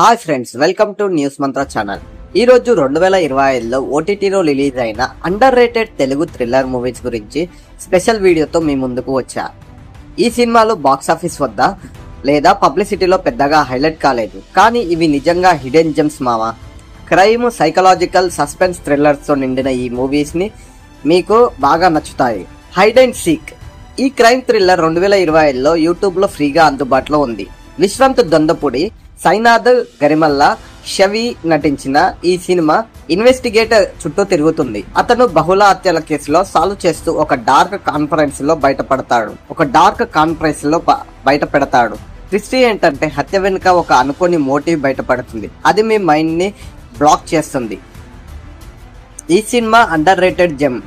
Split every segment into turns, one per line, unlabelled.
Hi friends, welcome to news Mantra channel. ఈ రోజు 2025లో ఓటీటీలో రిలీజ్ అయిన under rated Telugu thriller movies గురించి స్పెషల్ వీడియోతో మీ ముందుకు వచ్చా. ఈ సినిమాలు బాక్సాఫీస్ వద్ద లేదా పబ్లిసిటీలో పెద్దగా హైలైట్ కాలేదు, కానీ ఇవి నిజంగా హిడెన్ జెమ్స్ మామ. క్రైమ్, సైకలాజికల్, సస్పెన్స్ థ్రిల్లర్స్ తో నిండిన ఈ మూవీస్ ని మీకు బాగా నచ్చుతాయి. హైడ్ అండ్ సీక్ ఈ క్రైమ్ థ్రిల్లర్ 2025లో యూట్యూబ్ లో ఫ్రీగా అందుబాటులో ఉంది. విశ్వంత్ దొందపూడి, సైనాథ్ గరిమల్లా, షవి నటించిన ఈ సినిమా ఇన్వెస్టిగేటర్ చుట్టూ తిరుగుతుంది. అతను బహుళ హత్యల కేసులో సాల్వ్ చేస్తూ ఒక డార్క్ కాన్ఫరెన్స్ లో బయటపెడతాడు. ట్విస్ట్ ఏంటంటే హత్య వెనుక ఒక అనుకోని మోటివ్ బయటపడుతుంది. అది మీ మైండ్ ని బ్లాక్ చేస్తుంది. ఈ cinema under rated gem.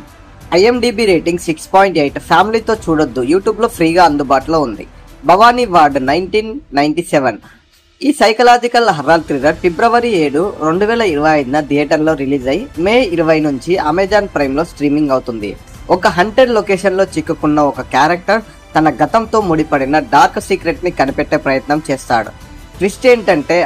IMDb rating 6.8. ఫ్యామిలీతో చూడొద్దు. యూట్యూబ్ లో ఫ్రీగా అందుబాటులో ఉంది. భవానీ వార్డ్ 1997 ఈ సైకలాజికల్ హర్రర్ థ్రిల్లర్ ఫిబ్రవరి 7, 2025 థియేటర్లో రిలీజ్ అయి మే 20 నుంచి అమెజాన్ ప్రైమ్ లో స్ట్రీమింగ్ అవుతుంది. ఒక హంటెడ్ లొకేషన్ లో చిక్కుకున్న ఒక క్యారెక్టర్ తన గతంతో ముడిపడిన డార్క్ సీక్రెట్ ని కనిపెట్టే ప్రయత్నం చేస్తాడు. ట్విస్ట్ ఏంటంటే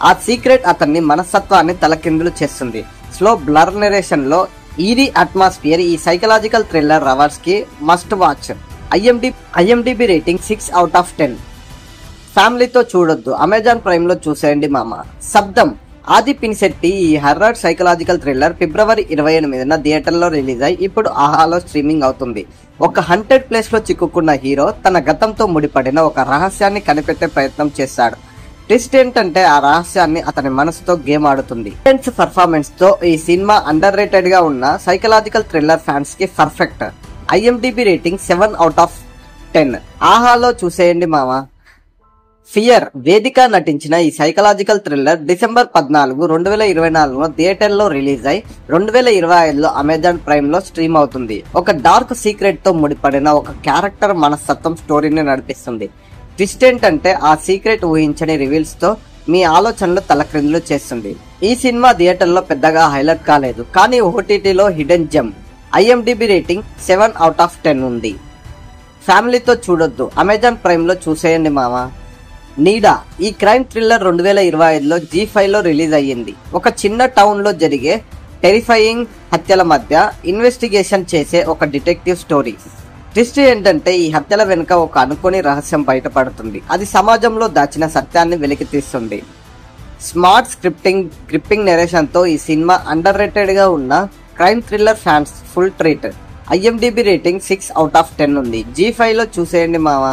ఆ సీక్రెట్ అతన్ని మనస్తత్వాన్ని తలకిందులు చేస్తుంది. స్లో బ్లర్ నెరేషన్ లో ఈరీ అట్మాస్ఫియర్ ఈ సైకలాజికల్ థ్రిల్లర్ లవర్స్ కి మస్ట్ వాచ్. IMDb rating 6/10. ఫ్యామిలీతో చూడొద్దు. అమెజాన్ ప్రైమ్ లో చూసేయండి మామ. శబ్దం. ఆది పినిశెట్టి ఈ హర్రర్ సైకలాజికల్ థ్రిల్లర్ ఫిబ్రవరి 28 థియేటర్లో రిలీజ్ అయి ఇప్పుడు ఆహాలో స్ట్రీమింగ్ అవుతుంది. ఒక హంటెడ్ ప్లేస్ లో చిక్కుకున్న హీరో తన గతంతో ముడిపడిన ఒక రహస్యాన్ని కనిపెట్టే ప్రయత్నం చేస్తాడు. ట్విస్ట్ ఏంటంటే ఆ రహస్యాన్ని అతని మనసుతో గేమ్ ఆడుతుంది. పర్ఫార్మెన్స్ తో ఈ సినిమా అండర్ రేటెడ్ గా ఉన్న సైకలాజికల్ థ్రిల్లర్ ఫ్యాన్స్ కి పర్ఫెక్ట్. IMDb rating 7/10. ఆహాలో చూసేయండి మామ. ఫియర్. వేదిక నటించిన ఈ సైకలాజికల్ థ్రిల్లర్ డిసెంబర్ 14, 2024 థియేటర్లో రిలీజ్ అయి 2025లో అమెజాన్ ప్రైమ్ లో స్ట్రీమ్ అవుతుంది. ఒక డార్క్ సీక్రెట్ తో ముడిపడిన ఒక క్యారెక్టర్ మనస్తత్వం స్టోరీని నడిపిస్తుంది. ట్విస్ట్ ఏంటంటే ఆ సీక్రెట్ ఊహించని రివీల్స్ తో మీ ఆలోచనలు తలక్రిందులు చేస్తుంది. ఈ సినిమా థియేటర్లో పెద్దగా హైలైట్ కాలేదు, కానీ ఓటీటీలో హిడెన్ జెమ్. IMDb రేటింగ్ 7/10 ఉంది. ఫ్యామిలీతో చూడొద్దు. అమెజాన్ ప్రైమ్ లో చూసేయండి మామ. నీడా. ఈ క్రైమ్ థ్రిల్లర్ 2025లో G5 లో రిలీజ్ అయ్యింది. ఒక చిన్న టౌన్ లో జరిగే టెరిఫైయింగ్ హత్యల మధ్య ఇన్వెస్టిగేషన్ చేసే ఒక డిటెక్టివ్ స్టోరీ. ట్విస్ట్ ఏంటంటే ఈ హత్యల వెనుక ఒక అనుకోని రహస్యం బయటపడుతుంది. అది సమాజంలో దాచిన సత్యాన్ని వెలికి తీస్తుంది. స్మార్ట్ గ్రిప్పింగ్ నెరేషన్ తో ఈ సినిమా అండర్ రేటెడ్ గా ఉన్న crime thriller fans full treat. IMDb rating 6/10 ఉంది. G5 లో చూసేయండి మావా.